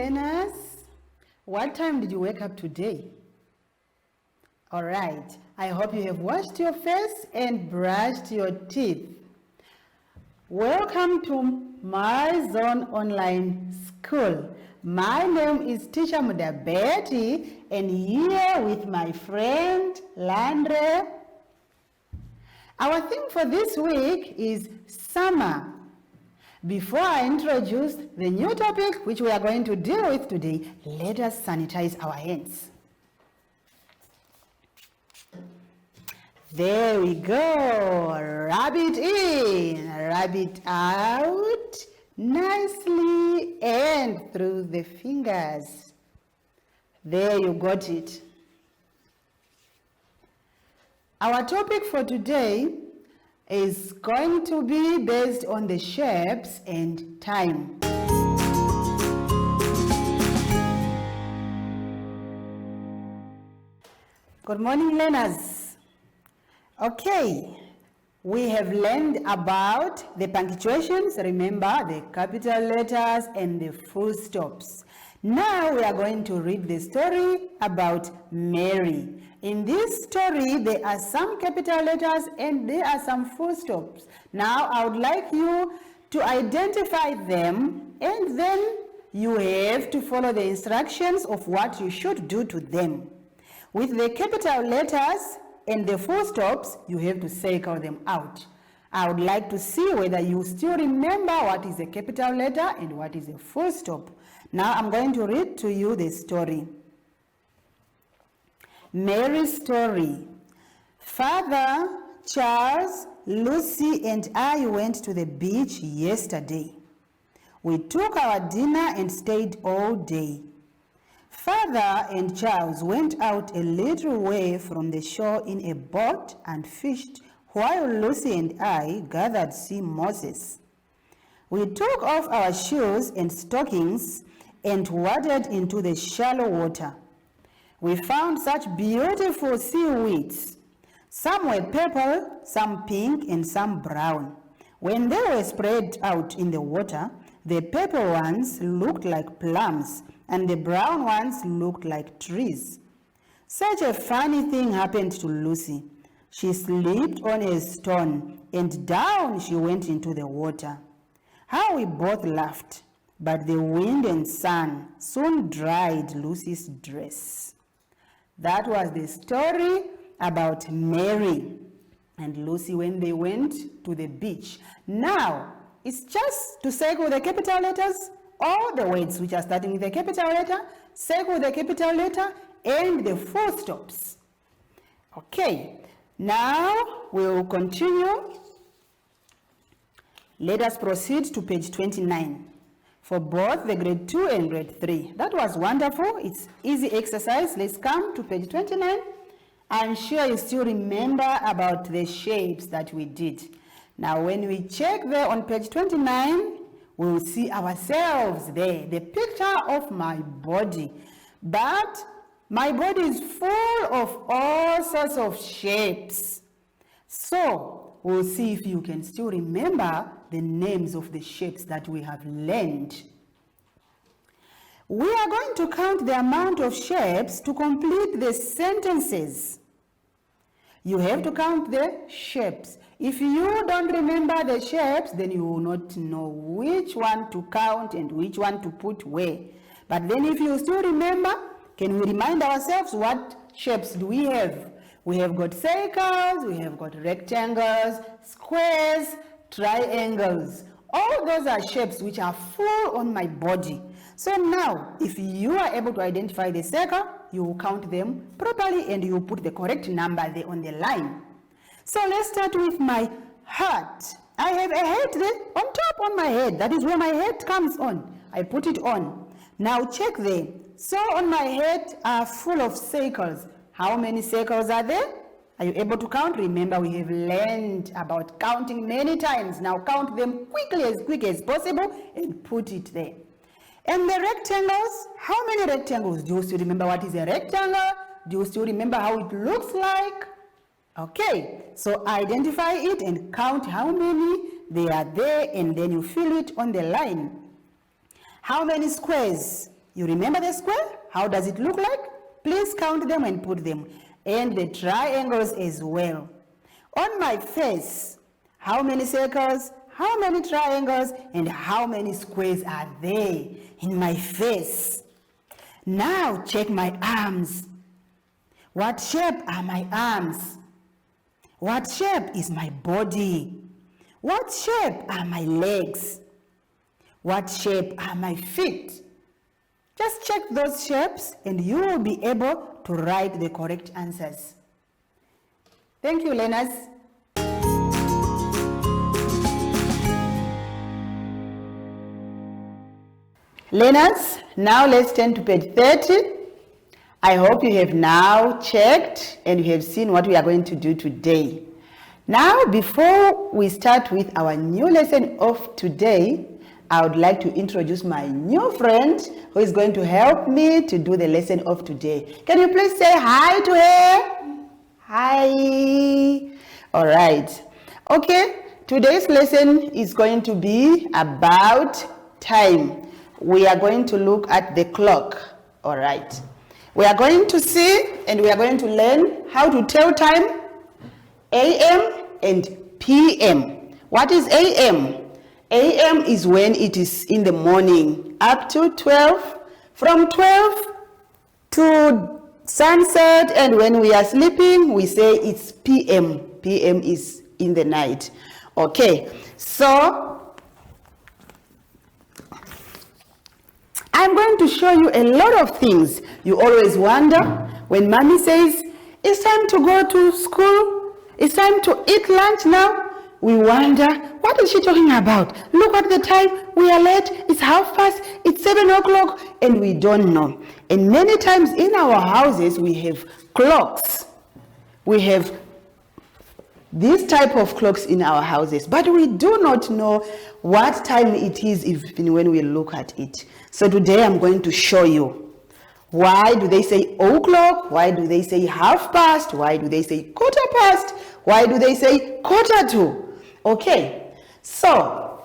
learners. What time did you wake up today? All right, I hope you have washed your face and brushed your teeth. Welcome to My Zone Online School. My name is Teacher Mudabeti, and here with my friend Landre. Our theme for this week is summer. Before I introduce the new topic which we are going to deal with today, let us sanitize our hands. There we go. Rub it in, rub it out nicely and through the fingers. There you got it. Our topic for today is going to be based on the shapes and time. Good morning, learners. Okay, we have learned about the punctuations, remember the capital letters and the full stops. Now we are going to read the story about Mary. In this story, there are some capital letters and there are some full stops. Now I would like you to identify them, and then you have to follow the instructions of what you should do to them. With the capital letters and the full stops, you have to circle them out. I would like to see whether you still remember what is a capital letter and what is a full stop. Now I'm going to read to you the story. Mary's story. Father, Charles, Lucy and I went to the beach yesterday. We took our dinner and stayed all day. Father and Charles went out a little way from the shore in a boat and fished, while Lucy and I gathered sea mosses. We took off our shoes and stockings and waded into the shallow water. We found such beautiful seaweeds. Some were purple, some pink, and some brown. When they were spread out in the water, the purple ones looked like plums, and the brown ones looked like trees. Such a funny thing happened to Lucy. She slipped on a stone, and down she went into the water. How we both laughed, but the wind and sun soon dried Lucy's dress. That was the story about Mary and Lucy when they went to the beach. Now, it's just to circle the capital letters, all the words which are starting with a capital letter, circle the capital letter, and the full stops. Okay, now we will continue. Let us proceed to page 29 for both the grade 2 and grade 3. That was wonderful. It's easy exercise. Let's come to page 29. I'm sure you still remember about the shapes that we did. Now, when we check there on page 29, we will see ourselves there, the picture of my body. But my body is full of all sorts of shapes. So, we'll see if you can still remember the names of the shapes that we have learned. We are going to count the amount of shapes to complete the sentences. You have to count the shapes. If you don't remember the shapes, then you will not know which one to count and which one to put where. But then if you still remember, can we remind ourselves what shapes do we have? We have got circles, we have got rectangles, squares, triangles. All those are shapes which are full on my body. So now, if you are able to identify the circle, you will count them properly and you will put the correct number there on the line. So let's start with my heart. I have a head there on top on my head. That is where my head comes on. I put it on. Now check there. So on my head are full of circles. How many circles are there? Are you able to count? Remember, we have learned about counting many times. Now count them quickly, as quick as possible, and put it there. And the rectangles, how many rectangles? Do you still remember what is a rectangle? Do you still remember how it looks like? Okay, so identify it and count how many they are there, and then you fill it on the line. How many squares? You remember the square? How does it look like? Please count them and put them. And the triangles as well. On my face, how many circles, how many triangles, and how many squares are there in my face? Now check my arms. What shape are my arms? What shape is my body? What shape are my legs? What shape are my feet? Just check those shapes and you will be able to write the correct answers. Thank you, learners. Learners, now let's turn to page 30. I hope you have now checked and you have seen what we are going to do today. Now, before we start with our new lesson of today, I would like to introduce my new friend who is going to help me to do the lesson of today. Can you please say hi to her? Hi. All right. Okay, today's lesson is going to be about time. We are going to look at the clock. All right. We are going to see and we are going to learn how to tell time, AM and PM. What is AM? AM is when it is in the morning up to 12, from 12 to sunset, and when we are sleeping, we say it's PM. PM is in the night. Okay, so I'm going to show you a lot of things. You always wonder when mommy says, it's time to go to school, it's time to eat lunch now. We wonder, what is she talking about? Look at the time, we are late, it's past, it's 7 o'clock, and we don't know. And many times in our houses, we have clocks. We have this type of clocks in our houses, but we do not know what time it is even when we look at it. So today I'm going to show you. Why do they say o'clock? Why do they say past? Why do they say quarter past? Why do they say quarter to? Okay, so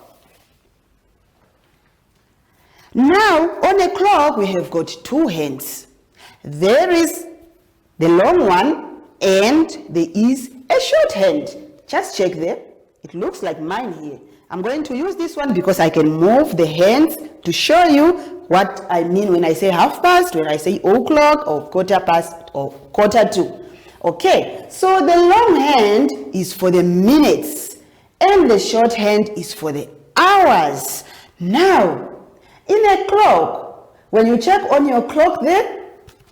now on a clock we have got two hands. There is the long one and there is a short hand. Just check there. It looks like mine here. I'm going to use this one because I can move the hands to show you what I mean when I say past, when I say o'clock, or quarter past, or quarter to. Okay, so the long hand is for the minutes and the short hand is for the hours. Now, in a clock, when you check on your clock there,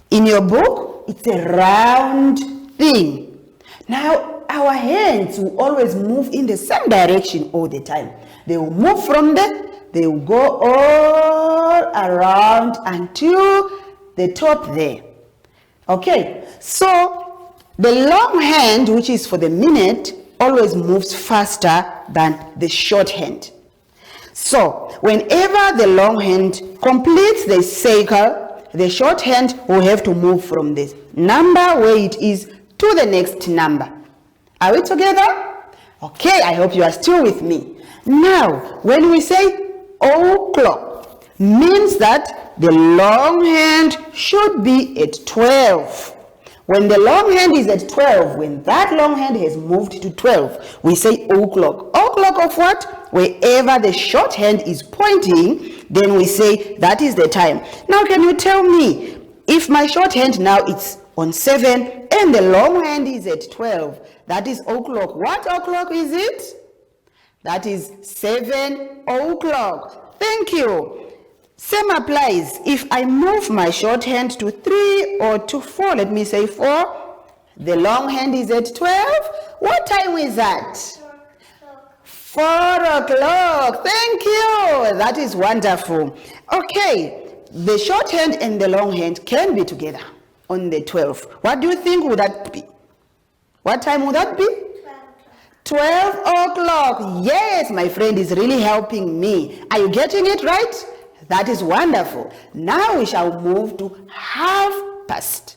in your book, it's a round thing. Now, our hands will always move in the same direction all the time. They will move from there, they will go all around until the top there. Okay, so the long hand, which is for the minute, always moves faster than the short hand. So, whenever the long hand completes the cycle, the short hand will have to move from the number where it is to the next number. Are we together? Okay, I hope you are still with me. Now, when we say o'clock, means that the long hand should be at 12. When the long hand is at 12, when that long hand has moved to 12, we say o'clock. O'clock of what? Wherever the short hand is pointing, then we say that is the time. Now, can you tell me, if my short hand now is on 7 and the long hand is at 12, that is o'clock. What o'clock is it? That is 7 o'clock. Thank you. Same applies. If I move my short hand to 3 or to 4, let me say 4, the long hand is at 12. What time is that? 4 o'clock. Thank you. That is wonderful. Okay, the short hand and the long hand can be together on the 12th. What do you think would that be? What time would that be? 12 o'clock. Yes, my friend is really helping me. Are you getting it right? That is wonderful. Now we shall move to past.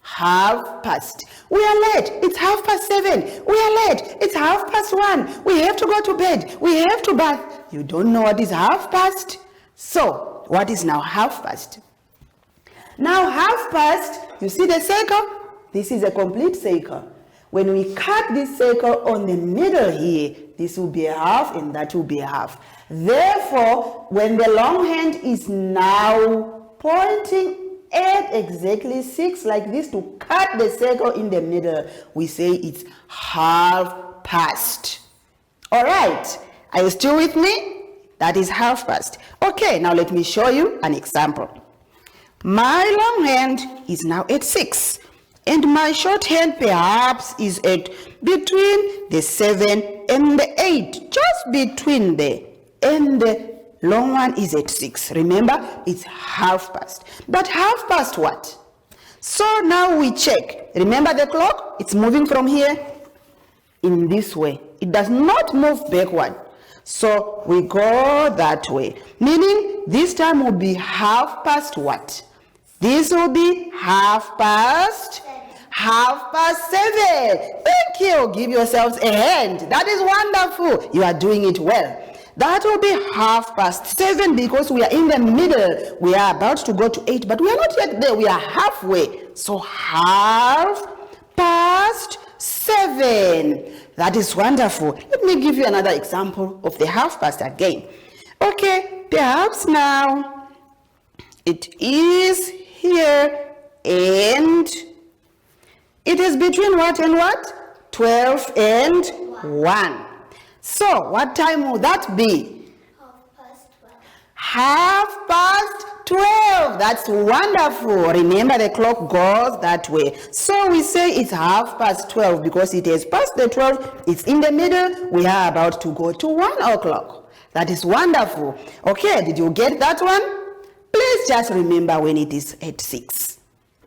Past. We are late. It's 7:30. We are late. It's 1:30. We have to go to bed. We have to bath. You don't know what is past? So, So, what is now half past? Now, half past, you see the circle? This is a complete circle. When we cut this circle on the middle here, this will be a half and that will be a half. Therefore, when the long hand is now pointing at exactly 6 like this to cut the circle in the middle, we say it's half past. All right, are you still with me? That is half past. Okay, now let me show you an example. My long hand is now at 6, and my short hand perhaps is at between the 7 and the 8, just between there, and the long one is at 6. Remember, it's half past. But half past what? So now we check. Remember the clock? It's moving from here in this way. It does not move backward. So we go that way. Meaning this time will be half past what? This will be half past 7. Thank you. Give yourselves a hand. That is wonderful. You are doing it well. That will be half past 7 because we are in the middle. We are about to go to 8, but we are not yet there. We are halfway. So half past 7. That is wonderful. Let me give you another example of the half past again. Okay, perhaps now it is here and it is between what and what? 12 and 1. So, what time will that be? Half past 12. That's wonderful. Remember, the clock goes that way. So, we say it's half past 12 because it is past the 12. It's in the middle. We are about to go to 1 o'clock. That is wonderful. Okay, did you get that one? Please just remember when it is at 6.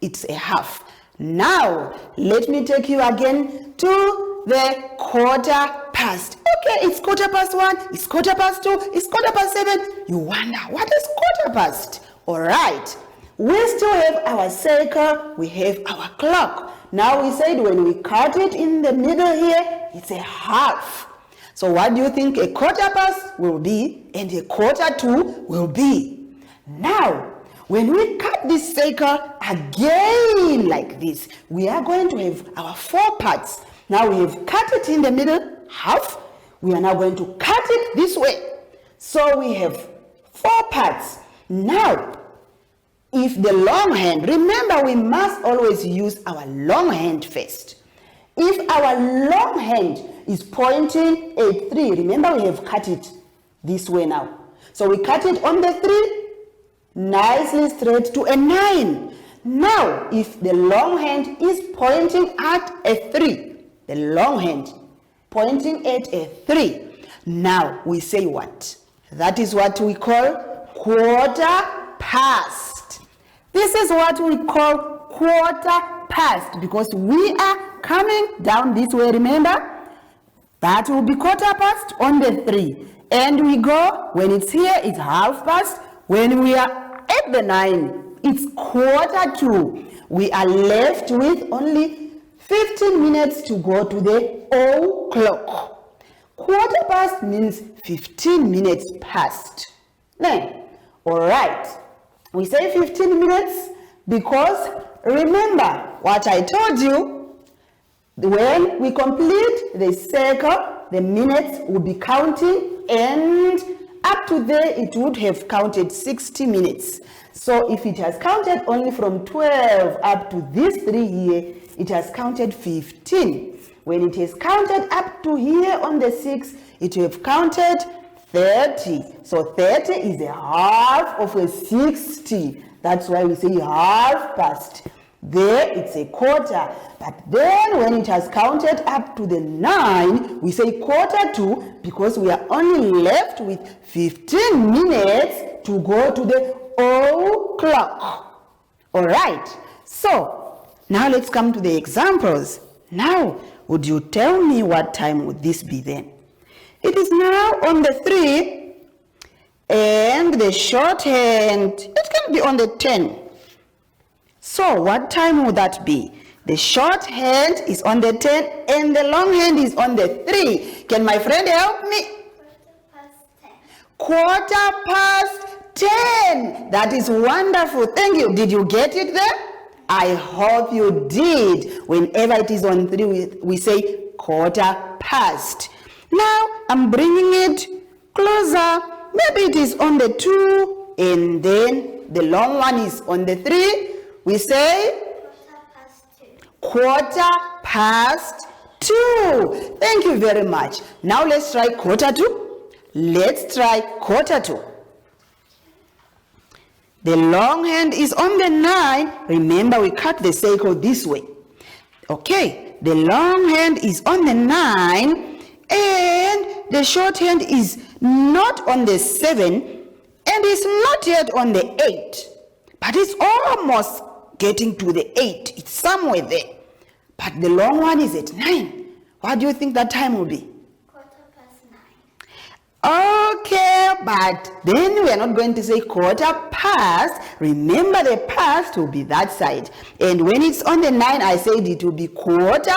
It's a half. Now, let me take you again to the quarter past. Okay, it's quarter past 1, it's quarter past 2, it's quarter past 7. You wonder, what is quarter past? All right, we still have our circle, we have our clock. Now we said when we cut it in the middle here, it's a half. So what do you think a quarter past will be and a quarter to will be? Now, when we cut this circle again like this, we are going to have our 4 parts. Now we have cut it in the middle, half. We are now going to cut it this way. So we have 4 parts. Now, if the long hand, remember we must always use our long hand first. If our long hand is pointing at 3, remember we have cut it this way now. So we cut it on the 3, nicely straight to a 9. Now, if the long hand is pointing at a 3, the long hand pointing at a 3, now we say what? That is what we call quarter past. This is what we call quarter past because we are coming down this way, remember? That will be quarter past on the 3. And we go, when it's here, it's half past. When we are at the 9, it's quarter to. We are left with only 15 minutes to go to the o'clock. Quarter past means 15 minutes past. Then, all right, we say 15 minutes because remember what I told you, when we complete the circle, the minutes will be counting and up to there it would have counted 60 minutes. So if it has counted only from 12 up to this 3 here, it has counted 15. When it is counted up to here on the 6, it will have counted 30. So 30 is a half of a 60. That's why we say half past. There it's a quarter. But then when it has counted up to the 9, we say quarter to because we are only left with 15 minutes to go to the o'clock. All right. So now let's come to the examples. Now, would you tell me what time would this be then? It is now on the 3 and the short hand, it can be on the 10. So what time would that be? The short hand is on the 10 and the long hand is on the 3. Can my friend help me? Quarter past 10. Quarter past 10. That is wonderful. Thank you. Did you get it there? I hope you did. Whenever it is on 3, we say quarter past. Now, I'm bringing it closer. Maybe it is on the 2, and then the long one is on the 3. We say quarter past 2. Thank you very much. Now let's try quarter to. Let's try quarter to. The long hand is on the 9. Remember, we cut the circle this way. Okay, the long hand is on the 9, and the short hand is not on the 7, and is not yet on the 8. But it's almost getting to the 8. It's somewhere there. But the long one is at 9. What do you think that time will be? Quarter past 9. Okay, but then we are not going to say quarter past. Remember, the past will be that side. And when it's on the 9, I said it will be quarter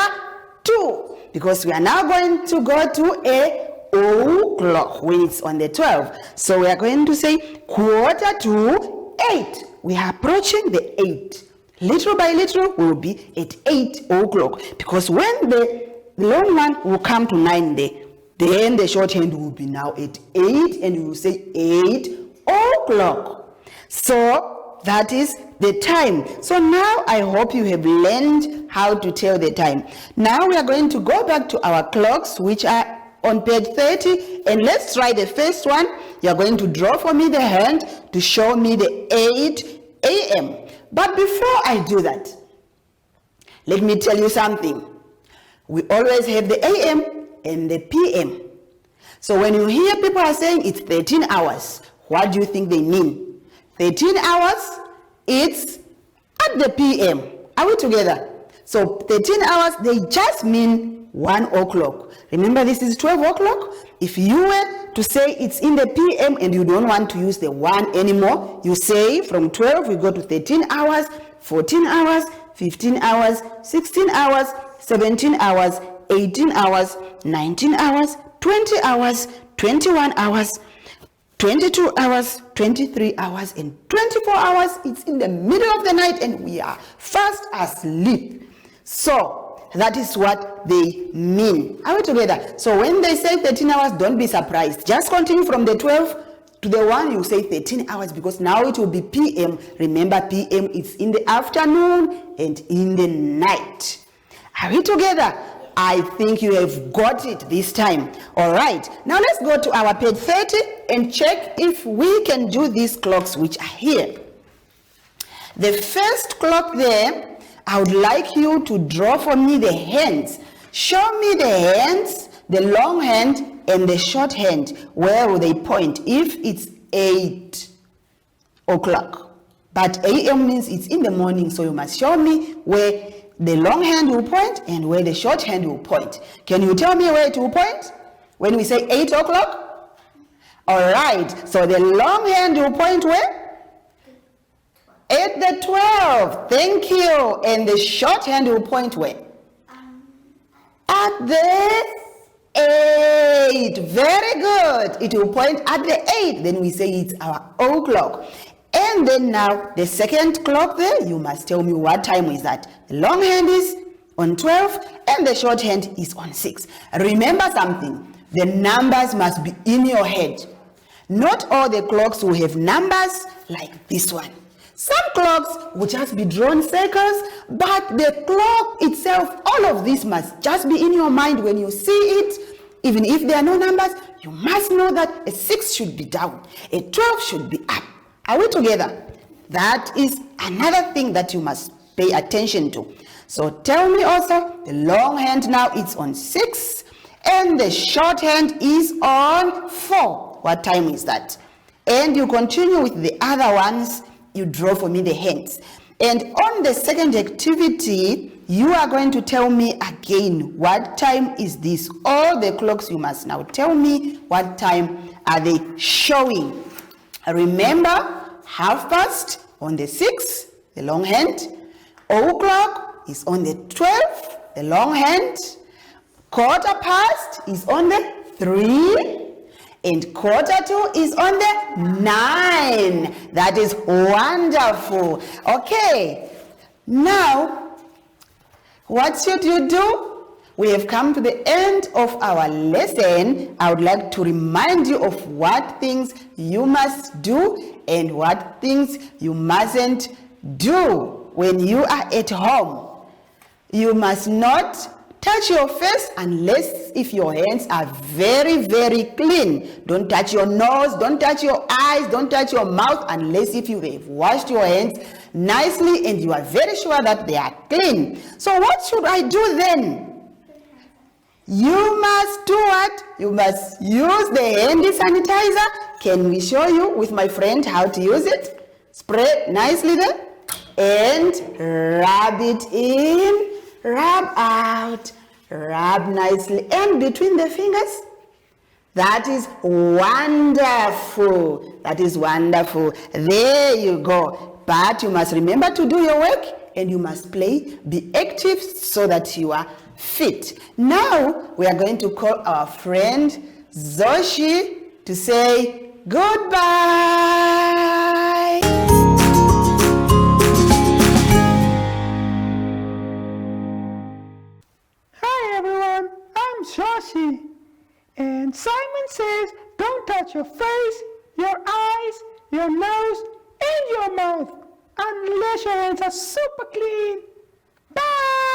to. Because we are now going to go to a o'clock when it's on the 12. So we are going to say quarter to 8. We are approaching the 8. Little by little, we will be at 8 o'clock. Because when the long one will come to 9 there, then the short hand will be now at 8, and you will say 8 o'clock. So that is the time. So now I hope you have learned how to tell the time. Now we are going to go back to our clocks, which are on page 30, and let's try the first one. You are going to draw for me the hand to show me the 8 a.m. But before I do that, let me tell you something. We always have the a.m. and the p.m. So when you hear people are saying it's 13 hours, what do you think they mean? 13 hours, it's at the p.m. Are we together? So 13 hours, they just mean 1 o'clock. Remember, this is 12 o'clock. If you were to say it's in the p.m. and you don't want to use the 1 anymore, you say from 12 we go to 13 hours, 14 hours, 15 hours, 16 hours, 17 hours, 18 hours, 19 hours, 20 hours, 21 hours, 22 hours, 23 hours, and 24 hours. It's in the middle of the night and we are fast asleep. So that is what they mean. Are we together? So when they say 13 hours, don't be surprised. Just continue from the 12 to the 1, you say 13 hours, because now it will be p.m. Remember, p.m. is in the afternoon and in the night. Are we together? I think you have got it this time. All right. Now let's go to our page 30 and check if we can do these clocks which are here. The first clock there, I would like you to draw for me the hands. Show me the hands, the long hand and the short hand. Where will they point? If it's 8 o'clock. But a.m. means it's in the morning, so you must show me where the long hand will point and where the short hand will point. Can you tell me where it will point when we say 8 o'clock? All right. So the long hand will point where? At the 12. Thank you. And the short hand will point where? At the 8. Very good. It will point at the 8. Then we say it's our o'clock. And then now the second clock there, you must tell me what time is that. The long hand is on 12 and the short hand is on 6. Remember something. The numbers must be in your head. Not all the clocks will have numbers like this one. Some clocks will just be drawn circles, but the clock itself, all of this must just be in your mind when you see it. Even if there are no numbers, you must know that a 6 should be down, a 12 should be up. Are we together? That is another thing that you must pay attention to. So tell me also, the long hand now is on 6 and the short hand is on 4. What time is that? And you continue with the other ones. You draw for me the hands. And on the second activity, you are going to tell me again, what time is this? All the clocks, you must now tell me what time are they showing. Remember, 1/2 on the 6, the long hand. O'clock is on the 12, the long hand. 1/4 is on the 3. And quarter to is on the 9. That is wonderful. Okay, now, what should you do? We have come to the end of our lesson. I would like to remind you of what things you must do and what things you mustn't do when you are at home. You must not touch your face unless if your hands are very, very clean. Don't touch your nose, don't touch your eyes, don't touch your mouth unless if you have washed your hands nicely and you are very sure that they are clean. So what should I do then? You must do what? You must use the handy sanitizer. Can we show you with my friend how to use it? Spray nicely there and rub it in. Rub out, rub nicely, and between the fingers. That is wonderful. That is wonderful. There you go. But you must remember to do your work and you must play, be active so that you are fit. Now we are going to call our friend Zoshi to say goodbye. I'm Shashi, and Simon says don't touch your face, your eyes, your nose, and your mouth unless your hands are super clean. Bye!